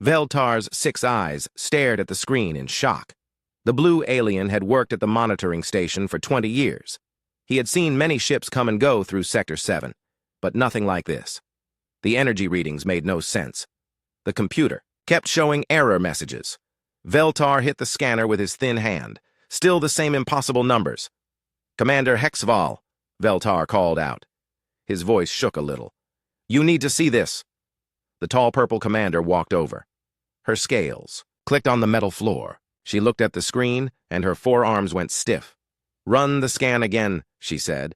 Veltar's 6 eyes stared at the screen in shock. The blue alien had worked at the monitoring station for 20 years. He had seen many ships come and go through Sector 7, but nothing like this. The energy readings made no sense. The computer kept showing error messages. Veltar hit the scanner with his thin hand. Still the same impossible numbers. "Commander HFY," Veltar called out. His voice shook a little. "You need to see this." The tall purple commander walked over. Her scales clicked on the metal floor. She looked at the screen, and her forearms went stiff. "Run the scan again," she said.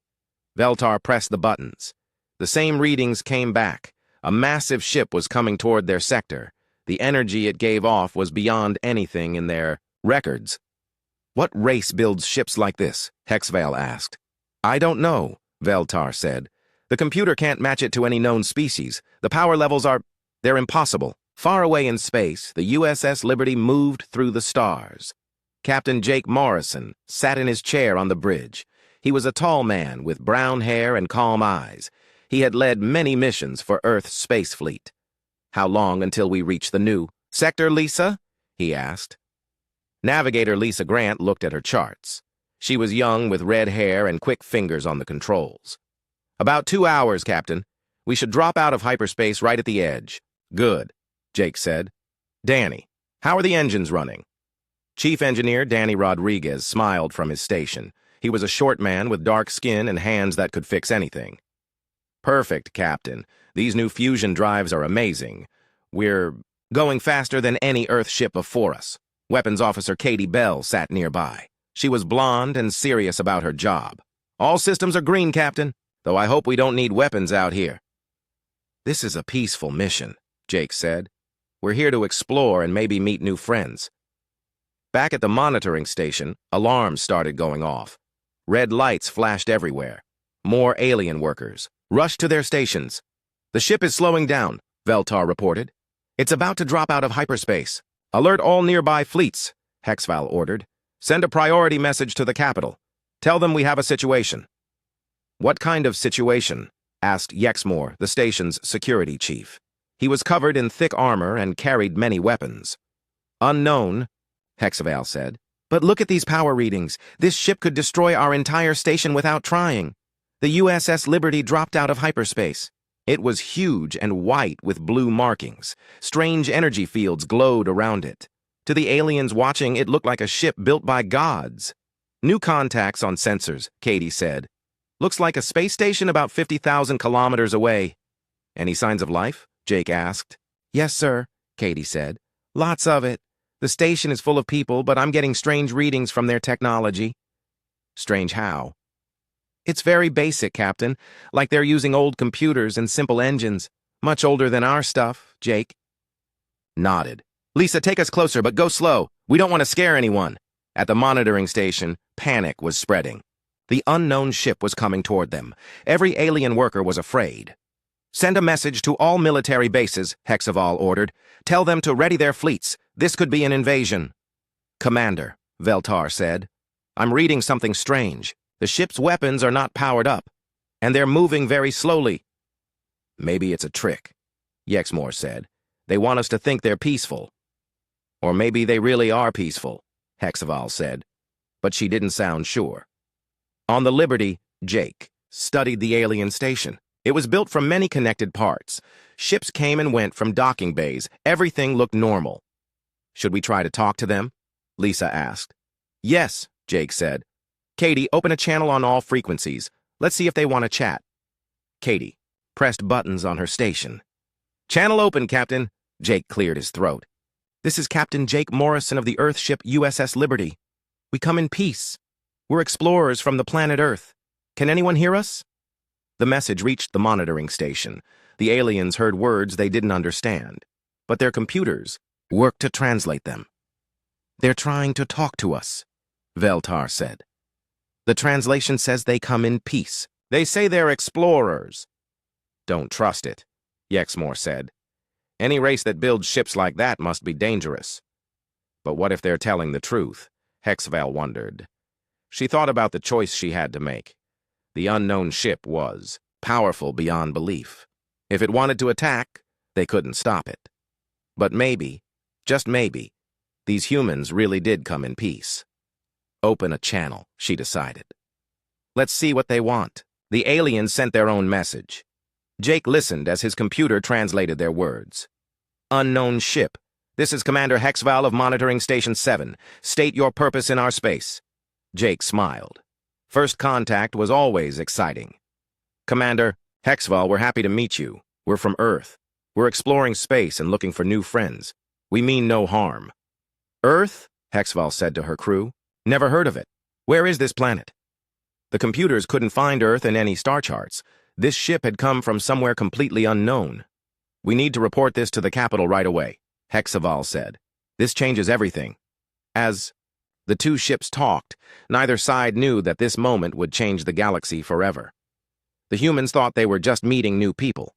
Veltar pressed the buttons. The same readings came back. A massive ship was coming toward their sector. The energy it gave off was beyond anything in their records. "What race builds ships like this?" HFY asked. "I don't know," Veltar said. "The computer can't match it to any known species. The power levels they're impossible." Far away in space, the USS Liberty moved through the stars. Captain Jake Morrison sat in his chair on the bridge. He was a tall man with brown hair and calm eyes. He had led many missions for Earth's space fleet. "How long until we reach the new sector, Lisa?" he asked. Navigator Lisa Grant looked at her charts. She was young with red hair and quick fingers on the controls. "About 2 hours, Captain. We should drop out of hyperspace right at the edge." "Good," Jake said. "Danny, how are the engines running?" Chief Engineer Danny Rodriguez smiled from his station. He was a short man with dark skin and hands that could fix anything. "Perfect, Captain. These new fusion drives are amazing. We're going faster than any Earth ship before us." Weapons Officer Katie Bell sat nearby. She was blonde and serious about her job. "All systems are green, Captain, though I hope we don't need weapons out here." "This is a peaceful mission," Jake said. "We're here to explore and maybe meet new friends." Back at the monitoring station, alarms started going off. Red lights flashed everywhere. More alien workers rushed to their stations. "The ship is slowing down," Veltar reported. "It's about to drop out of hyperspace. Alert all nearby fleets," HFY ordered. "Send a priority message to the capital. Tell them we have a situation." "What kind of situation?" asked Yexmore, the station's security chief. He was covered in thick armor and carried many weapons. "Unknown," HFY said. "But look at these power readings. This ship could destroy our entire station without trying." The USS Liberty dropped out of hyperspace. It was huge and white with blue markings. Strange energy fields glowed around it. To the aliens watching, it looked like a ship built by gods. "New contacts on sensors," Katie said. "Looks like a space station about 50,000 kilometers away." "Any signs of life?" Jake asked. "Yes, sir," Katie said. "Lots of it. The station is full of people, but I'm getting strange readings from their technology." "Strange how?" "It's very basic, Captain, like they're using old computers and simple engines. Much older than our stuff," Jake nodded. "Lisa, take us closer, but go slow. We don't want to scare anyone." At the monitoring station, panic was spreading. The unknown ship was coming toward them. Every alien worker was afraid. "Send a message to all military bases," HFY ordered. "Tell them to ready their fleets. This could be an invasion." "Commander," Veltar said, "I'm reading something strange. The ship's weapons are not powered up, and they're moving very slowly." "Maybe it's a trick," Yexmore said. "They want us to think they're peaceful." "Or maybe they really are peaceful," HFY said, but she didn't sound sure. On the Liberty, Jake studied the alien station. It was built from many connected parts. Ships came and went from docking bays. Everything looked normal. "Should we try to talk to them?" Lisa asked. "Yes," Jake said. "Katie, open a channel on all frequencies. Let's see if they want to chat." Katie pressed buttons on her station. "Channel open, Captain." Jake cleared his throat. "This is Captain Jake Morrison of the Earth ship USS Liberty. We come in peace. We're explorers from the planet Earth. Can anyone hear us?" The message reached the monitoring station. The aliens heard words they didn't understand, but their computers worked to translate them. "They're trying to talk to us," Veltar said. "The translation says they come in peace. They say they're explorers." "Don't trust it," Yexmore said. "Any race that builds ships like that must be dangerous." "But what if they're telling the truth?" HFY wondered. She thought about the choice she had to make. The unknown ship was powerful beyond belief. If it wanted to attack, they couldn't stop it. But maybe, just maybe, these humans really did come in peace. Open a channel, she decided. Let's see what they want. The aliens sent their own message. Jake listened as his computer translated their words. Unknown ship. This is Commander Hexval of Monitoring Station 7. State your purpose in our space. Jake smiled. First contact was always exciting. Commander Hexval, we're happy to meet you. We're from Earth. We're exploring space and looking for new friends. We mean no harm. Earth? Hexval said to her crew. Never heard of it. Where is this planet? The computers couldn't find Earth in any star charts. This ship had come from somewhere completely unknown. We need to report this to the capital right away, Hexval said. This changes everything. As the two ships talked, neither side knew that this moment would change the galaxy forever. The humans thought they were just meeting new people.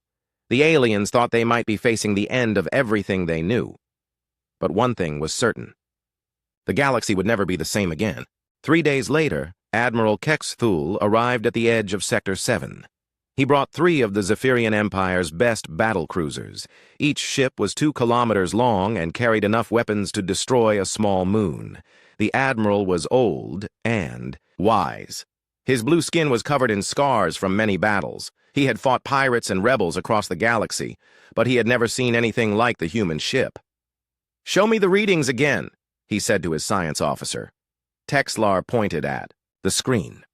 The aliens thought they might be facing the end of everything they knew. But one thing was certain. The galaxy would never be the same again. 3 days later, Admiral Kexthul arrived at the edge of Sector 7. He brought 3 of the Zephyrian Empire's best battle cruisers. Each ship was 2 kilometers long and carried enough weapons to destroy a small moon. The Admiral was old and wise. His blue skin was covered in scars from many battles. He had fought pirates and rebels across the galaxy, but he had never seen anything like the human ship. "Show me the readings again," he said to his science officer. Texlar pointed at the screen.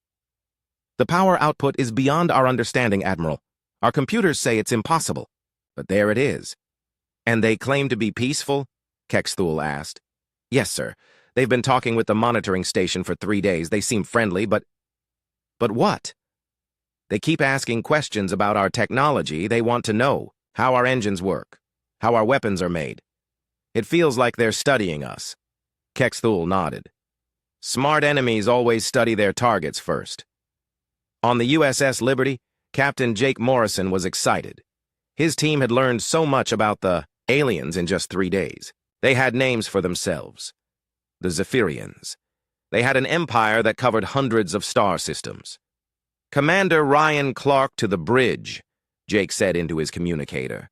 "The power output is beyond our understanding, Admiral. Our computers say it's impossible, but there it is." "And they claim to be peaceful?" Kexthul asked. "Yes, sir. They've been talking with the monitoring station for 3 days. They seem friendly, but what? They keep asking questions about our technology. They want to know how our engines work, how our weapons are made. It feels like they're studying us." Kexthul nodded. "Smart enemies always study their targets first." On the USS Liberty, Captain Jake Morrison was excited. His team had learned so much about the aliens in just 3 days. They had names for themselves. The Zephyrians. They had an empire that covered hundreds of star systems. "Commander Ryan Clark to the bridge," Jake said into his communicator.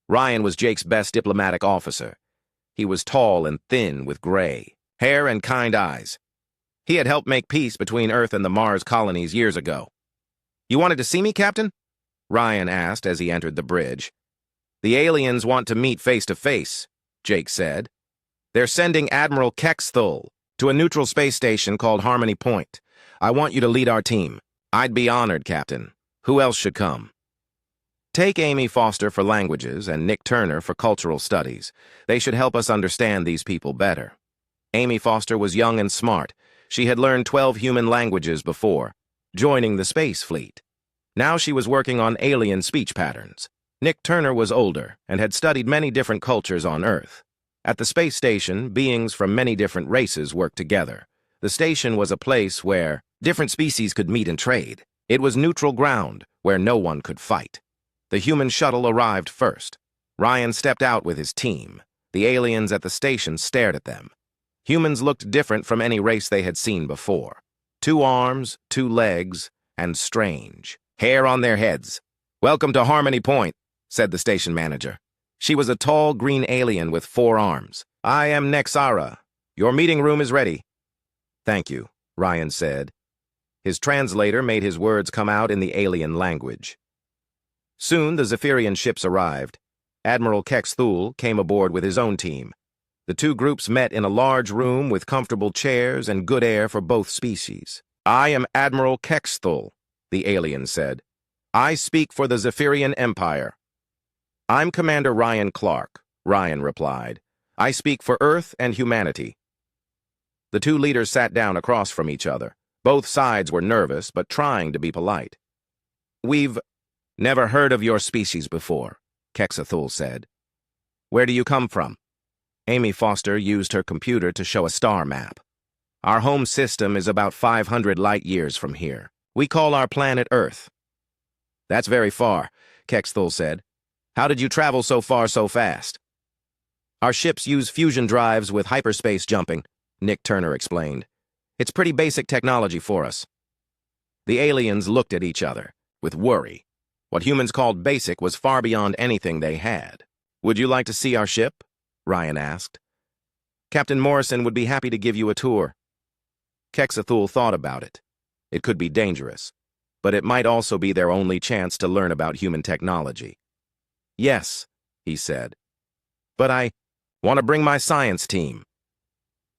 Ryan was Jake's best diplomatic officer. He was tall and thin with gray hair and kind eyes. He had helped make peace between Earth and the Mars colonies years ago. "You wanted to see me, Captain?" Ryan asked as he entered the bridge. "The aliens want to meet face to face," Jake said. "They're sending Admiral Kexthul to a neutral space station called Harmony Point. I want you to lead our team." "I'd be honored, Captain. Who else should come?" "Take Amy Foster for languages and Nick Turner for cultural studies. They should help us understand these people better." Amy Foster was young and smart. She had learned 12 human languages before, joining the space fleet. Now she was working on alien speech patterns. Nick Turner was older and had studied many different cultures on Earth. At the space station, beings from many different races worked together. The station was a place where different species could meet and trade. It was neutral ground where no one could fight. The human shuttle arrived first. Ryan stepped out with his team. The aliens at the station stared at them. Humans looked different from any race they had seen before. 2 arms, 2 legs, and strange hair on their heads. "Welcome to Harmony Point," said the station manager. She was a tall green alien with 4 arms. "I am Nexara. Your meeting room is ready." "Thank you," Ryan said. His translator made his words come out in the alien language. Soon the Zephyrian ships arrived. Admiral Kexthul came aboard with his own team. The 2 groups met in a large room with comfortable chairs and good air for both species. "I am Admiral Kexthul," the alien said. "I speak for the Zephyrian Empire." "I'm Commander Ryan Clark," Ryan replied. "I speak for Earth and humanity." The 2 leaders sat down across from each other. Both sides were nervous, but trying to be polite. "We've never heard of your species before," Kexthul said. "Where do you come from?" Amy Foster used her computer to show a star map. "Our home system is about 500 light years from here. We call our planet Earth." "That's very far," Kexthul said. "How did you travel so far so fast?" "Our ships use fusion drives with hyperspace jumping," Nick Turner explained. "It's pretty basic technology for us." The aliens looked at each other with worry. What humans called basic was far beyond anything they had. "Would you like to see our ship?" Ryan asked. Captain Morrison would be happy to give you a tour. Quetzalcoatl thought about it. It could be dangerous, but it might also be their only chance to learn about human technology. Yes, he said. But I want to bring my science team.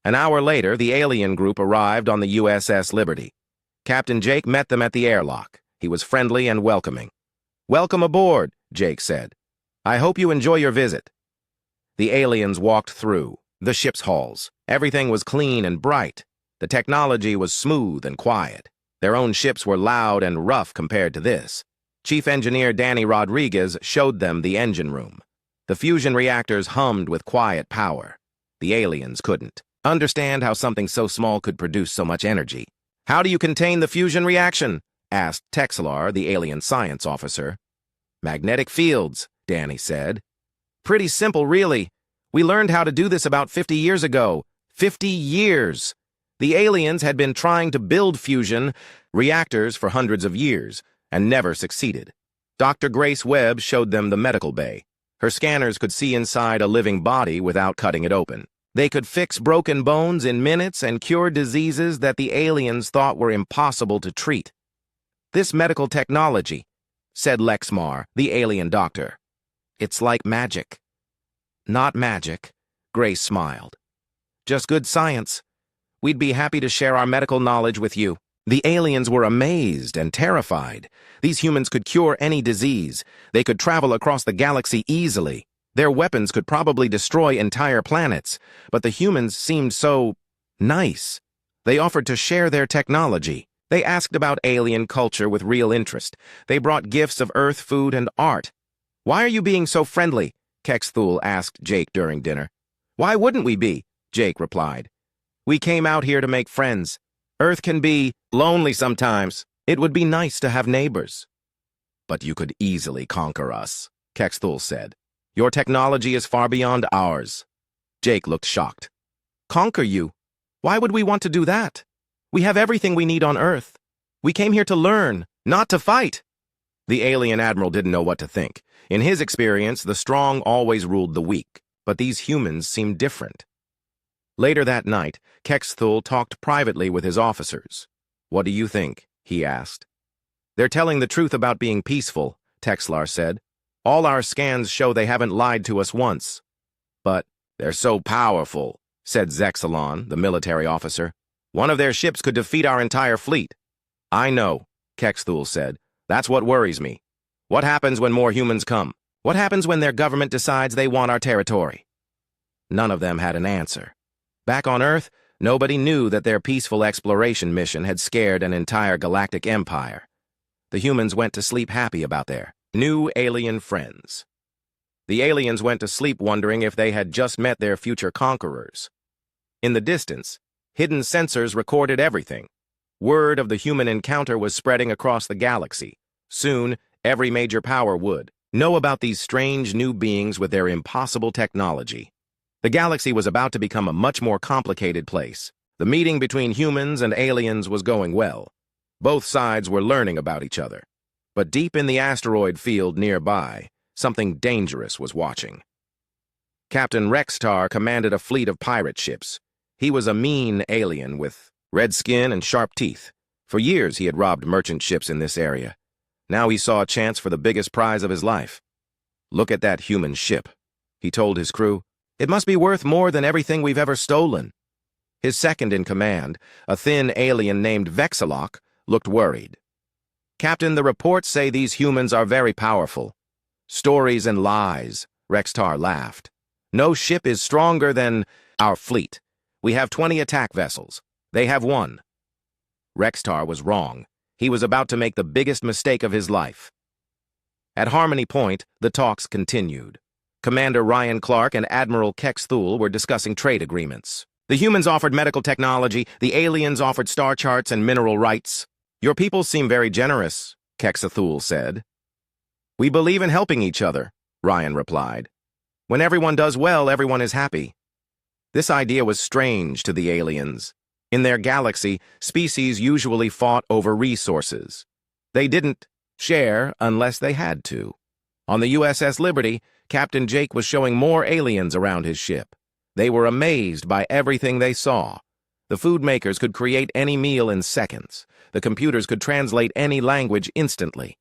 An hour later, the alien group arrived on the USS Liberty. Captain Jake met them at the airlock. He was friendly and welcoming. "Welcome aboard," Jake said. "I hope you enjoy your visit." The aliens walked through the ship's halls. Everything was clean and bright. The technology was smooth and quiet. Their own ships were loud and rough compared to this. Chief Engineer Danny Rodriguez showed them the engine room. The fusion reactors hummed with quiet power. The aliens couldn't understand how something so small could produce so much energy. "How do you contain the fusion reaction?" asked Texlar, the alien science officer. "Magnetic fields," Danny said. "Pretty simple, really. We learned how to do this about 50 years ago. 50 years! The aliens had been trying to build fusion reactors for hundreds of years and never succeeded." Dr. Grace Webb showed them the medical bay. Her scanners could see inside a living body without cutting it open. They could fix broken bones in minutes and cure diseases that the aliens thought were impossible to treat. "This medical technology," said Lexmar, the alien doctor. "It's like magic." "Not magic," Grace smiled. "Just good science. We'd be happy to share our medical knowledge with you." The aliens were amazed and terrified. These humans could cure any disease. They could travel across the galaxy easily. Their weapons could probably destroy entire planets, but the humans seemed so nice. They offered to share their technology. They asked about alien culture with real interest. They brought gifts of Earth food and art. "Why are you being so friendly?" Quetzalcoatl asked Jake during dinner. "Why wouldn't we be?" Jake replied. "We came out here to make friends. Earth can be lonely sometimes. It would be nice to have neighbors." "But you could easily conquer us," Quetzalcoatl said. "Your technology is far beyond ours." Jake looked shocked. "Conquer you? Why would we want to do that? We have everything we need on Earth. We came here to learn, not to fight." The alien admiral didn't know what to think. In his experience, the strong always ruled the weak, but these humans seemed different. Later that night, Quetzalcoatl talked privately with his officers. "What do you think?" he asked. "They're telling the truth about being peaceful," Texlar said. "All our scans show they haven't lied to us once." "But they're so powerful," said Zexalon, the military officer. "One of their ships could defeat our entire fleet." "I know," Quetzalcoatl said. "That's what worries me. What happens when more humans come? What happens when their government decides they want our territory?" None of them had an answer. Back on Earth, nobody knew that their peaceful exploration mission had scared an entire galactic empire. The humans went to sleep happy about their new alien friends. The aliens went to sleep wondering if they had just met their future conquerors. In the distance, hidden sensors recorded everything. Word of the human encounter was spreading across the galaxy. Soon, every major power would know about these strange new beings with their impossible technology. The galaxy was about to become a much more complicated place. The meeting between humans and aliens was going well. Both sides were learning about each other. But deep in the asteroid field nearby, something dangerous was watching. Captain Rextar commanded a fleet of pirate ships. He was a mean alien with red skin and sharp teeth. For years he had robbed merchant ships in this area. Now he saw a chance for the biggest prize of his life. "Look at that human ship," he told his crew. "It must be worth more than everything we've ever stolen." His second in command, a thin alien named Vexalock, looked worried. "Captain, the reports say these humans are very powerful." "Stories and lies," Rextar laughed. "No ship is stronger than our fleet. We have 20 attack vessels. They have 1. Rextar was wrong. He was about to make the biggest mistake of his life. At Harmony Point, the talks continued. Commander Ryan Clark and Admiral Quetzalcoatl were discussing trade agreements. The humans offered medical technology, the aliens offered star charts and mineral rights. "Your people seem very generous," Quetzalcoatl said. "We believe in helping each other," Ryan replied. "When everyone does well, everyone is happy." This idea was strange to the aliens. In their galaxy, species usually fought over resources. They didn't share unless they had to. On the USS Liberty, Captain Jake was showing more aliens around his ship. They were amazed by everything they saw. The food makers could create any meal in seconds. The computers could translate any language instantly.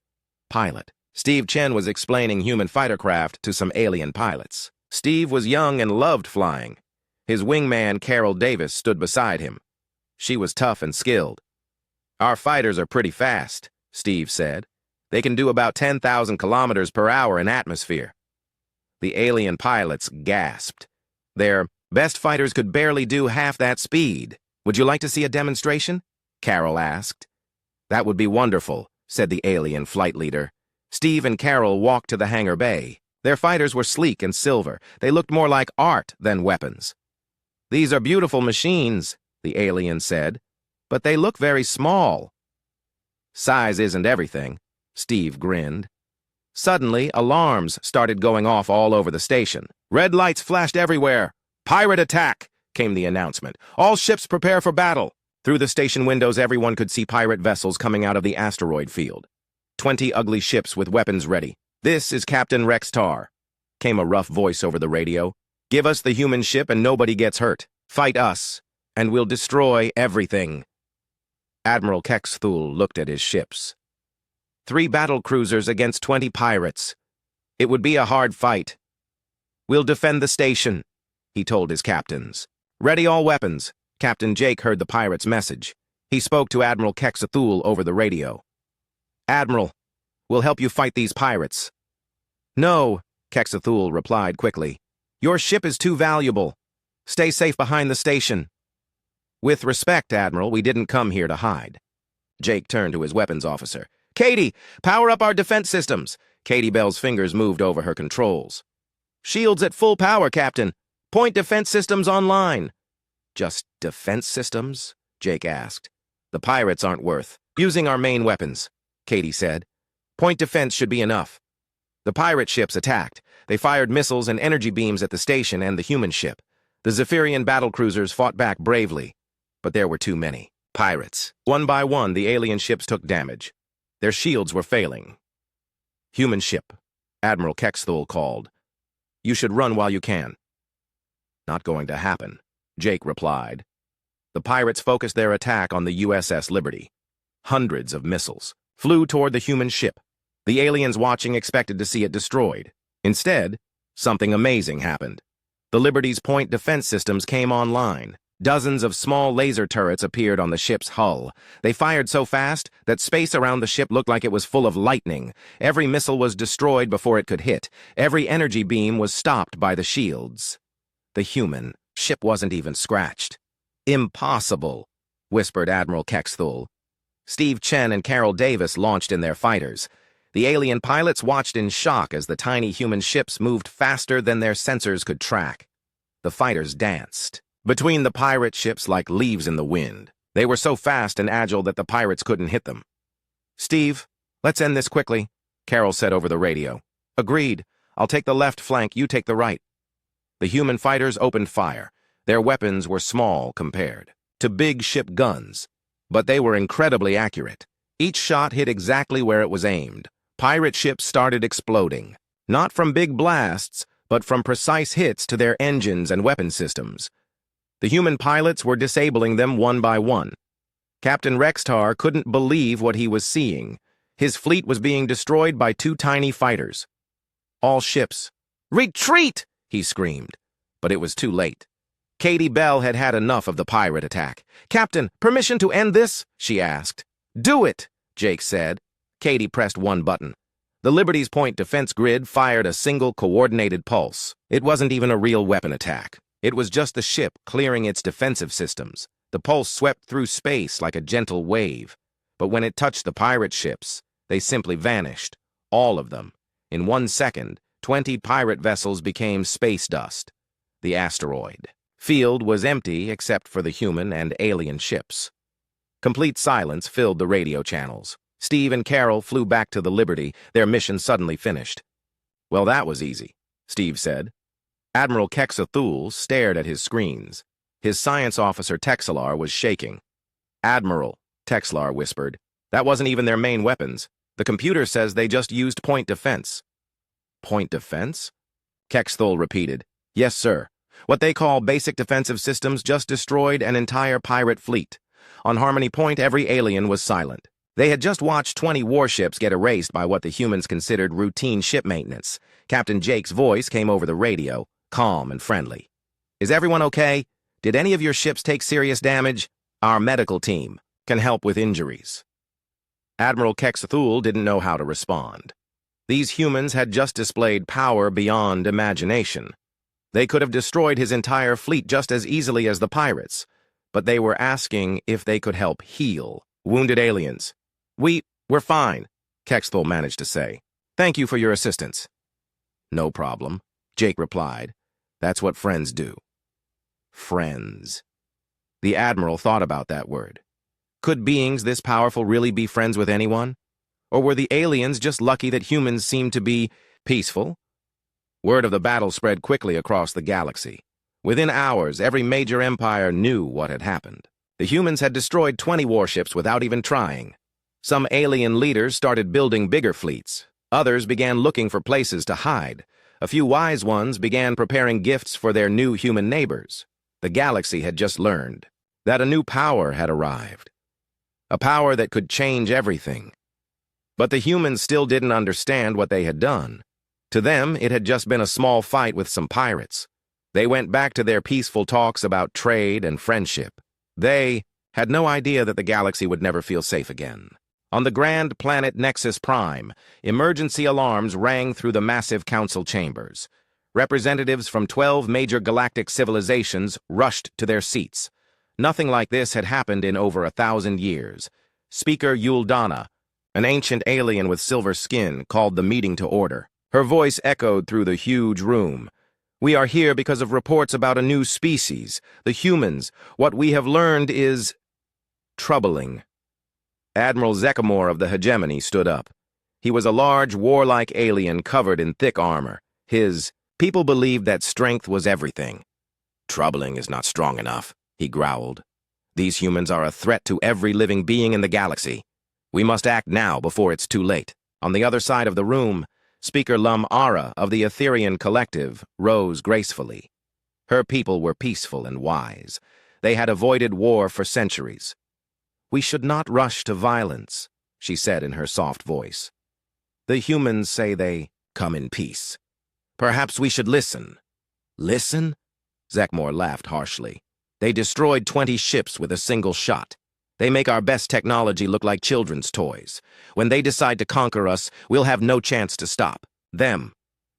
Pilot. Steve Chen was explaining human fighter craft to some alien pilots. Steve was young and loved flying. His wingman, Carol Davis, stood beside him. She was tough and skilled. "Our fighters are pretty fast," Steve said. "They can do about 10,000 kilometers per hour in atmosphere." The alien pilots gasped. Their best fighters could barely do half that speed. "Would you like to see a demonstration?" Carol asked. "That would be wonderful," said the alien flight leader. Steve and Carol walked to the hangar bay. Their fighters were sleek and silver. They looked more like art than weapons. "These are beautiful machines," the alien said, "but they look very small." "Size isn't everything," Steve grinned. Suddenly, alarms started going off all over the station. Red lights flashed everywhere. "Pirate attack!" came the announcement. "All ships prepare for battle." Through the station windows, everyone could see pirate vessels coming out of the asteroid field. 20 ugly ships with weapons ready. "This is Captain Rex Tar," came a rough voice over the radio. "Give us the human ship and nobody gets hurt. Fight us, and we'll destroy everything." Admiral Kexthul looked at his ships. 3 battle cruisers against 20 pirates. It would be a hard fight. "We'll defend the station," he told his captains. "Ready all weapons." Captain Jake heard the pirate's message. He spoke to Admiral Kexthul over the radio. "Admiral, we'll help you fight these pirates." "No," Kexthul replied quickly. "Your ship is too valuable. Stay safe behind the station." "With respect, Admiral, we didn't come here to hide." Jake turned to his weapons officer. "Katie, power up our defense systems." Katie Bell's fingers moved over her controls. "Shields at full power, Captain. Point defense systems online." "Just defense systems?" Jake asked. "The pirates aren't worth using our main weapons," Katie said. "Point defense should be enough." The pirate ships attacked. They fired missiles and energy beams at the station and the human ship. The Zephyrian battlecruisers fought back bravely, but there were too many pirates. One by one, the alien ships took damage. Their shields were failing. "Human ship," Admiral Kexthul called. "You should run while you can." "Not going to happen," Jake replied. The pirates focused their attack on the USS Liberty. Hundreds of missiles flew toward the human ship. The aliens watching expected to see it destroyed. Instead, something amazing happened. The Liberty's point defense systems came online. Dozens of small laser turrets appeared on the ship's hull. They fired so fast that space around the ship looked like it was full of lightning. Every missile was destroyed before it could hit. Every energy beam was stopped by the shields. The human ship wasn't even scratched. "Impossible," whispered Admiral Kexthul. Steve Chen and Carol Davis launched in their fighters. The alien pilots watched in shock as the tiny human ships moved faster than their sensors could track. The fighters danced between the pirate ships like leaves in the wind. They were so fast and agile that the pirates couldn't hit them. "Steve, let's end this quickly," Carol said over the radio. "Agreed. I'll take the left flank, you take the right." The human fighters opened fire. Their weapons were small compared to big ship guns, but they were incredibly accurate. Each shot hit exactly where it was aimed. Pirate ships started exploding, not from big blasts, but from precise hits to their engines and weapon systems. The human pilots were disabling them one by one. Captain Rex Tar couldn't believe what he was seeing. His fleet was being destroyed by 2 tiny fighters. All ships. "Retreat!" he screamed, but it was too late. Katie Bell had had enough of the pirate attack. "Captain, permission to end this?" she asked. "Do it," Jake said. Katie pressed one button. The Liberty's point defense grid fired a single coordinated pulse. It wasn't even a real weapon attack. It was just the ship clearing its defensive systems. The pulse swept through space like a gentle wave. But when it touched the pirate ships, they simply vanished. All of them. In 1 second, 20 pirate vessels became space dust. The asteroid field was empty except for the human and alien ships. Complete silence filled the radio channels. Steve and Carol flew back to the Liberty, their mission suddenly finished. "Well, that was easy," Steve said. Admiral Kexthul stared at his screens. His science officer Texelar was shaking. "Admiral," Texelar whispered, "that wasn't even their main weapons. The computer says they just used point defense." "Point defense?" Kexthul repeated. Yes, sir. What they call basic defensive systems just destroyed an entire pirate fleet. On Harmony Point, every alien was silent. They had just watched 20 warships get erased by what the humans considered routine ship maintenance. Captain Jake's voice came over the radio, calm and friendly. Is everyone okay? Did any of your ships take serious damage? Our medical team can help with injuries. Admiral Kexthul didn't know how to respond. These humans had just displayed power beyond imagination. They could have destroyed his entire fleet just as easily as the pirates, but they were asking if they could help heal wounded aliens. We're fine, Kexthul managed to say. Thank you for your assistance. No problem, Jake replied. That's what friends do. Friends. The Admiral thought about that word. Could beings this powerful really be friends with anyone? Or were the aliens just lucky that humans seemed to be peaceful? Word of the battle spread quickly across the galaxy. Within hours, every major empire knew what had happened. The humans had destroyed 20 warships without even trying. Some alien leaders started building bigger fleets. Others began looking for places to hide. A few wise ones began preparing gifts for their new human neighbors. The galaxy had just learned that a new power had arrived. A power that could change everything. But the humans still didn't understand what they had done. To them, it had just been a small fight with some pirates. They went back to their peaceful talks about trade and friendship. They had no idea that the galaxy would never feel safe again. On the grand planet Nexus Prime, emergency alarms rang through the massive council chambers. Representatives from 12 major galactic civilizations rushed to their seats. Nothing like this had happened in over 1,000 years. Speaker Yuldana, an ancient alien with silver skin, called the meeting to order. Her voice echoed through the huge room. We are here because of reports about a new species, the humans. What we have learned is troubling. Admiral Zekamor of the Hegemony stood up. He was a large, warlike alien covered in thick armor. His people believed that strength was everything. Troubling is not strong enough, he growled. These humans are a threat to every living being in the galaxy. We must act now before it's too late. On the other side of the room, Speaker Lum Ara of the Etherian Collective rose gracefully. Her people were peaceful and wise. They had avoided war for centuries. We should not rush to violence, she said in her soft voice. The humans say they come in peace. Perhaps we should listen. Listen? Zekmor laughed harshly. They destroyed 20 ships with a single shot. They make our best technology look like children's toys. When they decide to conquer us, we'll have no chance to stop them.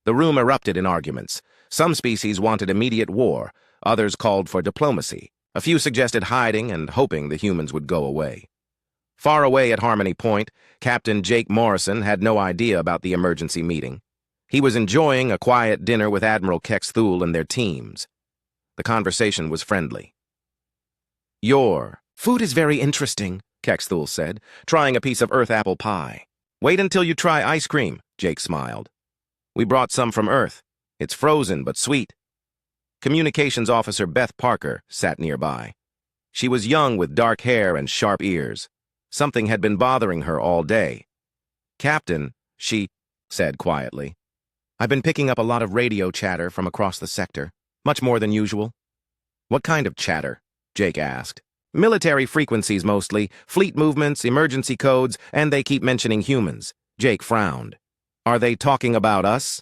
The room erupted in arguments. Some species wanted immediate war. Others called for diplomacy. A few suggested hiding and hoping the humans would go away. Far away at Harmony Point, Captain Jake Morrison had no idea about the emergency meeting. He was enjoying a quiet dinner with Admiral Kexthul and their teams. The conversation was friendly. Your food is very interesting, Kexthul said, trying a piece of Earth apple pie. Wait until you try ice cream, Jake smiled. We brought some from Earth. It's frozen but sweet. Communications Officer Beth Parker sat nearby. She was young with dark hair and sharp ears. Something had been bothering her all day. Captain, she said quietly, I've been picking up a lot of radio chatter from across the sector, much more than usual. What kind of chatter? Jake asked. Military frequencies mostly, fleet movements, emergency codes, and they keep mentioning humans. Jake frowned. Are they talking about us?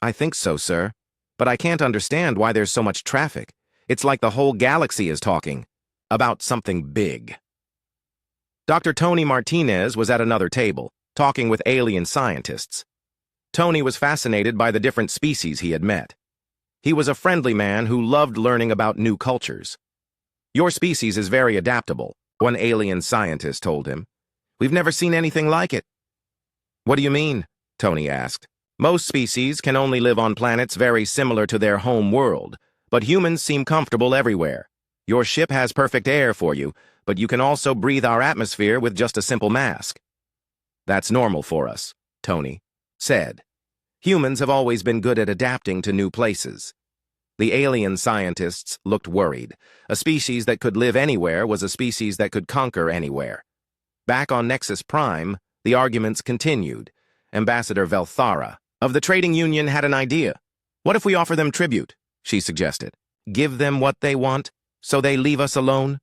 I think so, sir. But I can't understand why there's so much traffic. It's like the whole galaxy is talking about something big. Dr. Tony Martinez was at another table, talking with alien scientists. Tony was fascinated by the different species he had met. He was a friendly man who loved learning about new cultures. Your species is very adaptable, one alien scientist told him. We've never seen anything like it. What do you mean? Tony asked. Most species can only live on planets very similar to their home world, but humans seem comfortable everywhere. Your ship has perfect air for you, but you can also breathe our atmosphere with just a simple mask. That's normal for us, Tony said. Humans have always been good at adapting to new places. The alien scientists looked worried. A species that could live anywhere was a species that could conquer anywhere. Back on Nexus Prime, the arguments continued. Ambassador Velthara of the Trading Union had an idea. What if we offer them tribute? She suggested. Give them what they want, so they leave us alone?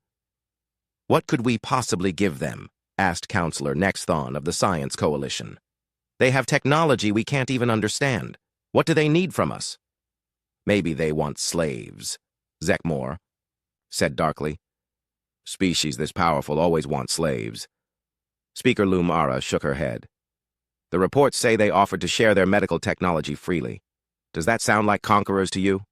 What could we possibly give them? Asked Counselor Nexthon of the Science Coalition. They have technology we can't even understand. What do they need from us? Maybe they want slaves, Zekmore said darkly. Species this powerful always want slaves. Speaker Lumara shook her head. The reports say they offered to share their medical technology freely. Does that sound like conquerors to you?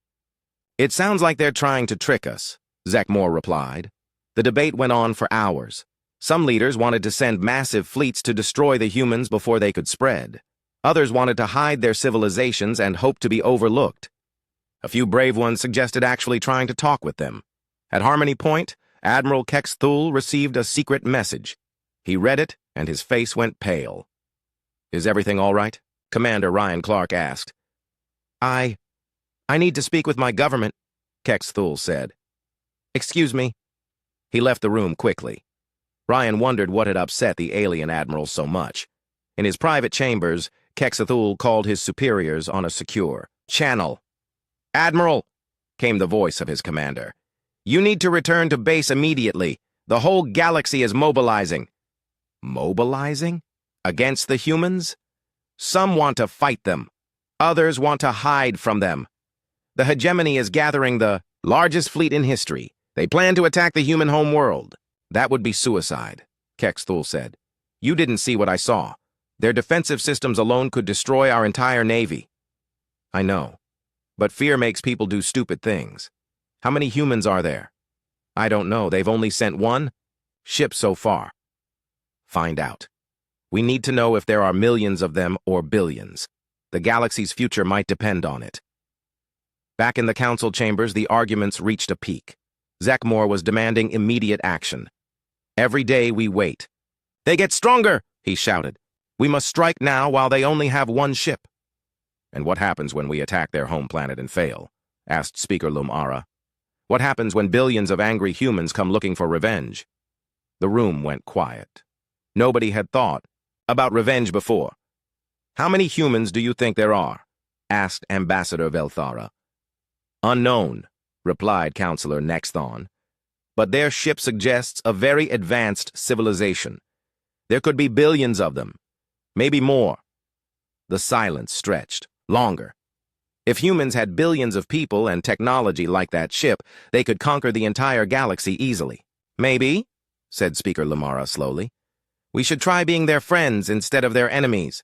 It sounds like they're trying to trick us, Zekmore replied. The debate went on for hours. Some leaders wanted to send massive fleets to destroy the humans before they could spread. Others wanted to hide their civilizations and hope to be overlooked. A few brave ones suggested actually trying to talk with them. At Harmony Point, Admiral Kexthul received a secret message. He read it, and his face went pale. Is everything all right? Commander Ryan Clark asked. I need to speak with my government, Kexthul said. Excuse me. He left the room quickly. Ryan wondered what had upset the alien admiral so much. In his private chambers, Kexthul called his superiors on a secure channel. Admiral, came the voice of his commander. You need to return to base immediately. The whole galaxy is mobilizing. Mobilizing? Against the humans? Some want to fight them. Others want to hide from them. The hegemony is gathering the largest fleet in history. They plan to attack the human home world. That would be suicide, Kexthul said. You didn't see what I saw. Their defensive systems alone could destroy our entire navy. I know. But fear makes people do stupid things. How many humans are there? I don't know. They've only sent one ship so far. Find out. We need to know if there are millions of them or billions. The galaxy's future might depend on it. Back in the council chambers, the arguments reached a peak. Zekmore was demanding immediate action. Every day we wait. They get stronger, he shouted. We must strike now while they only have one ship. And what happens when we attack their home planet and fail? Asked Speaker Lumara. What happens when billions of angry humans come looking for revenge? The room went quiet. Nobody had thought about revenge before. How many humans do you think there are? Asked Ambassador Velthara. Unknown, replied Counselor Nexthon. But their ship suggests a very advanced civilization. There could be billions of them, maybe more. The silence stretched, longer. If humans had billions of people and technology like that ship, they could conquer the entire galaxy easily. Maybe, said Speaker Lumara slowly. We should try being their friends instead of their enemies.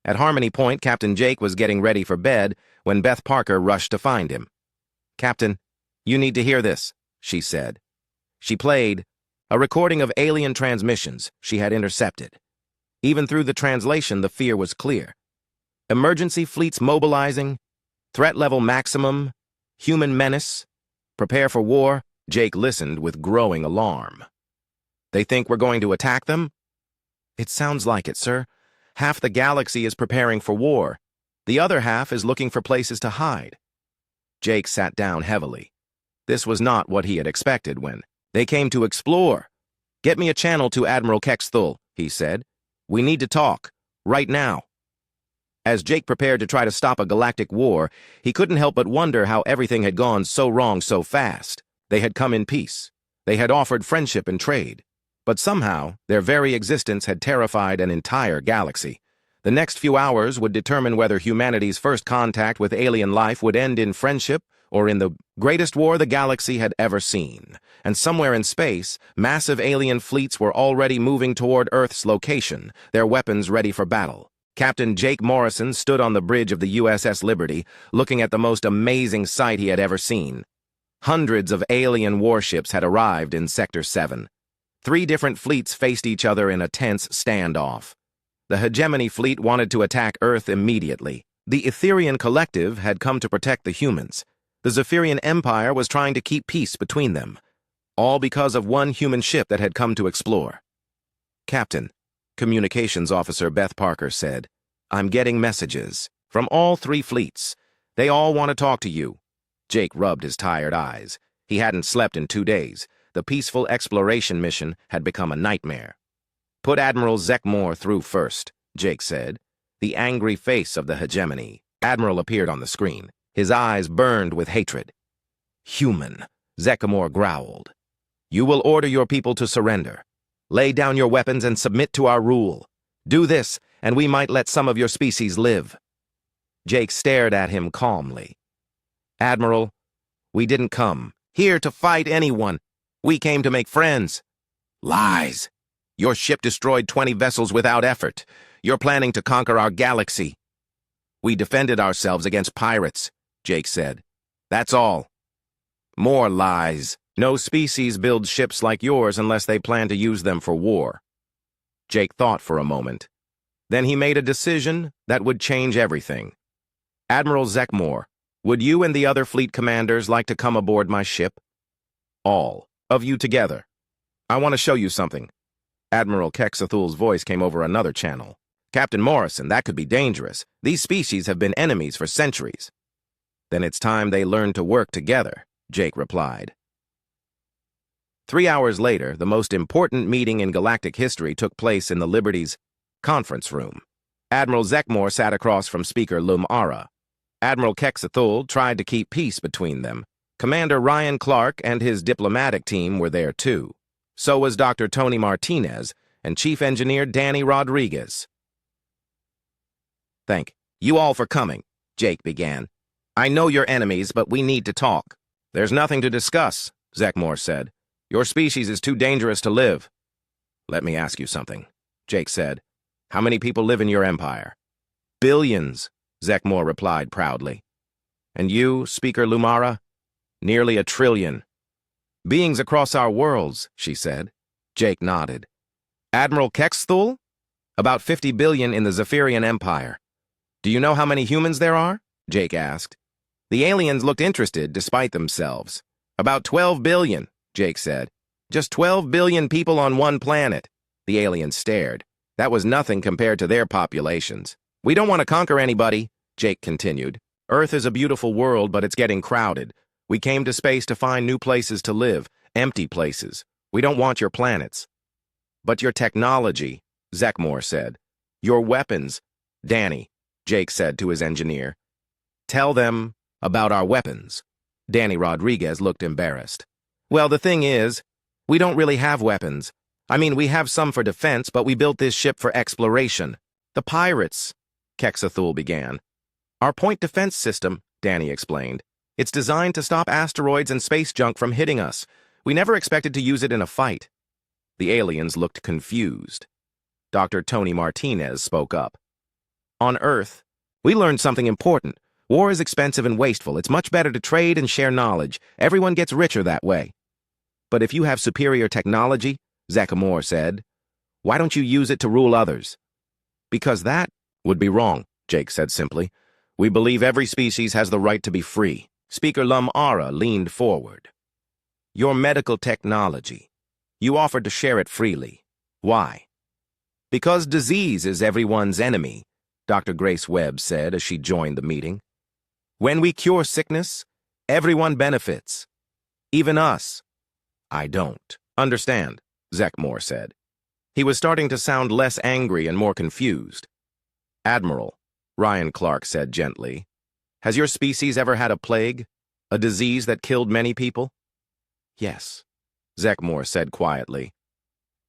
At Harmony Point, Captain Jake was getting ready for bed when Beth Parker rushed to find him. Captain, you need to hear this, she said. She played a recording of alien transmissions she had intercepted. Even through the translation, the fear was clear. Emergency fleets mobilizing, threat level maximum, human menace, prepare for war. Jake listened with growing alarm. They think we're going to attack them? It sounds like it, sir. Half the galaxy is preparing for war. The other half is looking for places to hide. Jake sat down heavily. This was not what he had expected when they came to explore. Get me a channel to Admiral Kexthul, he said. We need to talk, right now. As Jake prepared to try to stop a galactic war, he couldn't help but wonder how everything had gone so wrong so fast. They had come in peace. They had offered friendship and trade. But somehow, their very existence had terrified an entire galaxy. The next few hours would determine whether humanity's first contact with alien life would end in friendship or in the greatest war the galaxy had ever seen. And somewhere in space, massive alien fleets were already moving toward Earth's location, their weapons ready for battle. Captain Jake Morrison stood on the bridge of the USS Liberty, looking at the most amazing sight he had ever seen. Hundreds of alien warships had arrived in Sector 7. 3 different fleets faced each other in a tense standoff. The Hegemony fleet wanted to attack Earth immediately. The Etherian Collective had come to protect the humans. The Zephyrian Empire was trying to keep peace between them. All because of one human ship that had come to explore. Captain, Communications Officer Beth Parker said, I'm getting messages from all 3 fleets. They all want to talk to you. Jake rubbed his tired eyes. He hadn't slept in 2 days. The peaceful exploration mission had become a nightmare. Put Admiral Zekmore through first, Jake said. The angry face of the hegemony Admiral appeared on the screen. His eyes burned with hatred. "Human," Zekamor growled. "You will order your people to surrender. Lay down your weapons and submit to our rule. Do this, and we might let some of your species live." Jake stared at him calmly. "Admiral, we didn't come here to fight anyone. We came to make friends." "Lies. Your ship destroyed 20 vessels without effort. You're planning to conquer our galaxy." "We defended ourselves against pirates," Jake said. "That's all." "More lies. No species builds ships like yours unless they plan to use them for war." Jake thought for a moment. Then he made a decision that would change everything. "Admiral Zekmor, would you and the other fleet commanders like to come aboard my ship? All of you together. I want to show you something." Admiral Kexathul's voice came over another channel. "Captain Morrison, that could be dangerous. These species have been enemies for centuries." "Then it's time they learned to work together," Jake replied. 3 hours later, the most important meeting in galactic history took place in the Liberty's conference room. Admiral Zekmor sat across from Speaker Lumara. Admiral Kexathul tried to keep peace between them. Commander Ryan Clark and his diplomatic team were there too. So was Dr. Tony Martinez and Chief Engineer Danny Rodriguez. "Thank you all for coming," Jake began. "I know you're enemies, but we need to talk." "There's nothing to discuss," Zekmor said. "Your species is too dangerous to live." "Let me ask you something," Jake said. "How many people live in your empire?" "Billions," Zekmor replied proudly. "And you, Speaker Lumara?" "Nearly 1 trillion. "Beings across our worlds," she said. Jake nodded. "Admiral Kexthul?" "About 50 billion in the Zephyrian Empire." "Do you know how many humans there are?" Jake asked. The aliens looked interested despite themselves. "About 12 billion, Jake said. "Just 12 billion people on one planet." The aliens stared. That was nothing compared to their populations. "We don't want to conquer anybody," Jake continued. "Earth is a beautiful world, but it's getting crowded. We came to space to find new places to live, empty places. We don't want your planets." "But your technology," Zekmor said. "Your weapons." "Danny," Jake said to his engineer. "Tell them about our weapons." Danny Rodriguez looked embarrassed. "Well, the thing is, we don't really have weapons. I mean, we have some for defense, but we built this ship for exploration." "The pirates," Kexathul began. "Our point defense system," Danny explained. "It's designed to stop asteroids and space junk from hitting us. We never expected to use it in a fight." The aliens looked confused. Dr. Tony Martinez spoke up. "On Earth, we learned something important. War is expensive and wasteful. It's much better to trade and share knowledge. Everyone gets richer that way." "But if you have superior technology," Zekamor said, "why don't you use it to rule others?" "Because that would be wrong," Jake said simply. "We believe every species has the right to be free." Speaker Lumara leaned forward. "Your medical technology. You offered to share it freely. Why?" "Because disease is everyone's enemy," Dr. Grace Webb said as she joined the meeting. "When we cure sickness, everyone benefits. Even us." "I don't understand," Zekmor said. He was starting to sound less angry and more confused. "Admiral," Ryan Clark said gently, "has your species ever had a plague? A disease that killed many people?" "Yes," Zekmor said quietly.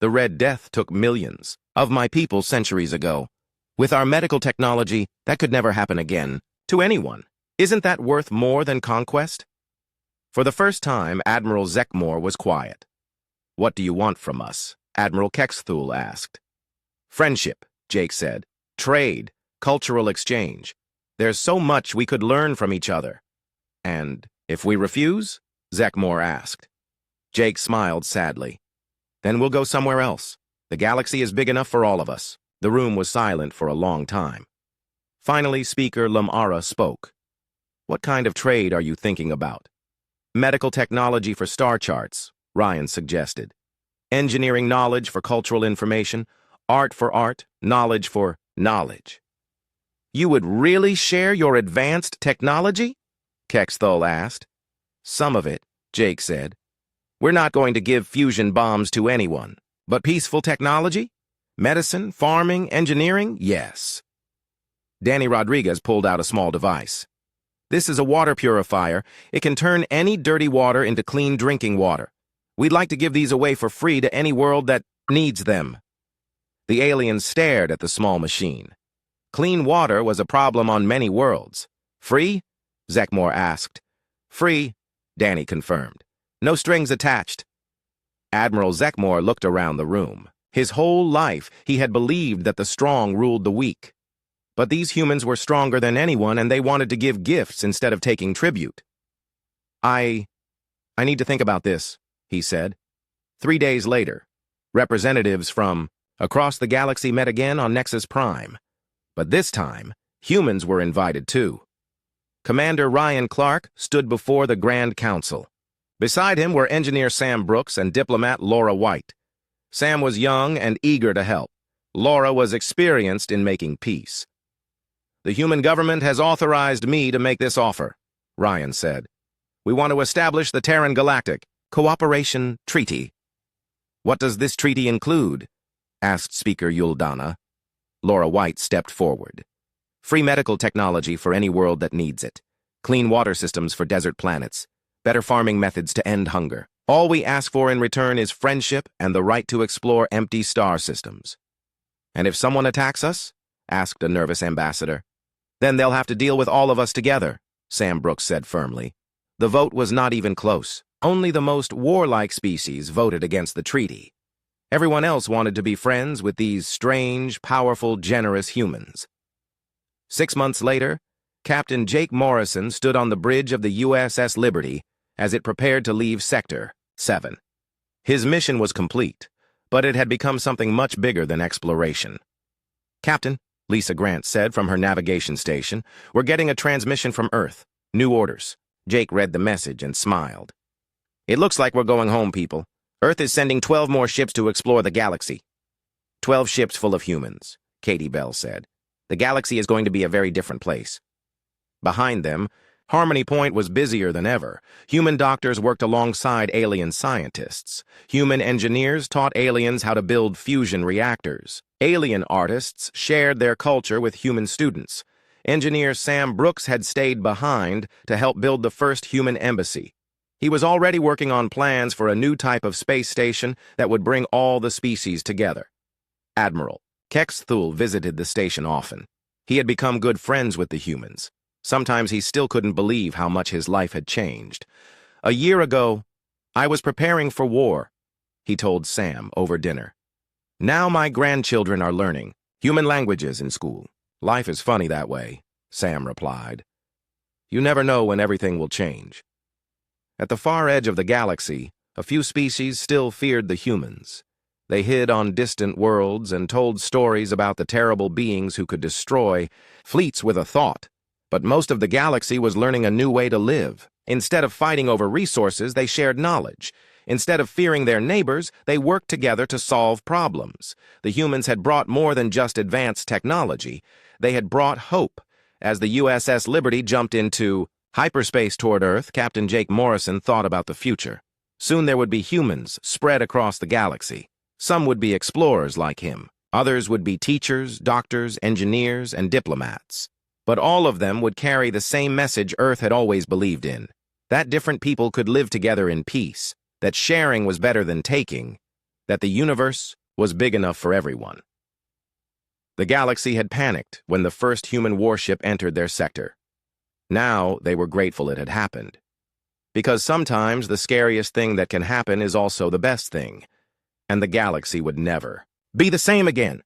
"The Red Death took millions of my people centuries ago. With our medical technology, that could never happen again, to anyone. Isn't that worth more than conquest?" For the first time, Admiral Zekmor was quiet. "What do you want from us?" Admiral Kexthul asked. "Friendship," Jake said. "Trade, cultural exchange. There's so much we could learn from each other." "And if we refuse?" Zekmor asked. Jake smiled sadly. "Then we'll go somewhere else. The galaxy is big enough for all of us." The room was silent for a long time. Finally, Speaker Lumara spoke. "What kind of trade are you thinking about?" "Medical technology for star charts," Ryan suggested. "Engineering knowledge for cultural information, art for art, knowledge for knowledge." "You would really share your advanced technology?" Kexthul asked. "Some of it," Jake said. "We're not going to give fusion bombs to anyone. But peaceful technology? Medicine, farming, engineering? Yes." Danny Rodriguez pulled out a small device. This is a water purifier. It can turn any dirty water into clean drinking water. We'd like to give these away for free to any world that needs them. The aliens stared at the small machine. Clean water was a problem on many worlds. Free? Zekmore asked. Free, Danny confirmed. No strings attached. Admiral Zekmore looked around the room. His whole life, he had believed that the strong ruled the weak. But these humans were stronger than anyone, and they wanted to give gifts instead of taking tribute. I need to think about this, he said. 3 days later, representatives from across the galaxy met again on Nexus Prime. But this time, humans were invited too. Commander Ryan Clark stood before the Grand Council. Beside him were Engineer Sam Brooks and diplomat Laura White. Sam was young and eager to help. Laura was experienced in making peace. The human government has authorized me to make this offer, Ryan said. We want to establish the Terran Galactic Cooperation Treaty. What does this treaty include? Asked Speaker Yuldana. Laura White stepped forward. Free medical technology for any world that needs it. Clean water systems for desert planets. Better farming methods to end hunger. All we ask for in return is friendship and the right to explore empty star systems. And if someone attacks us? Asked a nervous ambassador. Then they'll have to deal with all of us together, Sam Brooks said firmly. The vote was not even close. Only the most warlike species voted against the treaty. Everyone else wanted to be friends with these strange, powerful, generous humans. 6 months later, Captain Jake Morrison stood on the bridge of the USS Liberty as it prepared to leave Sector 7. His mission was complete, but it had become something much bigger than exploration. Captain, Lisa Grant said from her navigation station, we're getting a transmission from Earth. New orders. Jake read the message and smiled. It looks like we're going home, people. Earth is sending 12 more ships to explore the galaxy. 12 ships full of humans, Katie Bell said. The galaxy is going to be a very different place. Behind them, Harmony Point was busier than ever. Human doctors worked alongside alien scientists. Human engineers taught aliens how to build fusion reactors. Alien artists shared their culture with human students. Engineer Sam Brooks had stayed behind to help build the first human embassy. He was already working on plans for a new type of space station that would bring all the species together. Admiral Kex Thule visited the station often. He had become good friends with the humans. Sometimes he still couldn't believe how much his life had changed. A year ago, I was preparing for war, he told Sam over dinner. Now my grandchildren are learning human languages in school. Life is funny that way, Sam replied. You never know when everything will change. At the far edge of the galaxy, a few species still feared the humans. They hid on distant worlds and told stories about the terrible beings who could destroy fleets with a thought. But most of the galaxy was learning a new way to live. Instead of fighting over resources, they shared knowledge. Instead of fearing their neighbors, they worked together to solve problems. The humans had brought more than just advanced technology. They had brought hope. As the USS Liberty jumped into hyperspace toward Earth, Captain Jake Morrison thought about the future. Soon there would be humans spread across the galaxy. Some would be explorers like him. Others would be teachers, doctors, engineers, and diplomats. But all of them would carry the same message Earth had always believed in, that different people could live together in peace, that sharing was better than taking, that the universe was big enough for everyone. The galaxy had panicked when the first human warship entered their sector. Now they were grateful it had happened. Because sometimes the scariest thing that can happen is also the best thing, and the galaxy would never be the same again.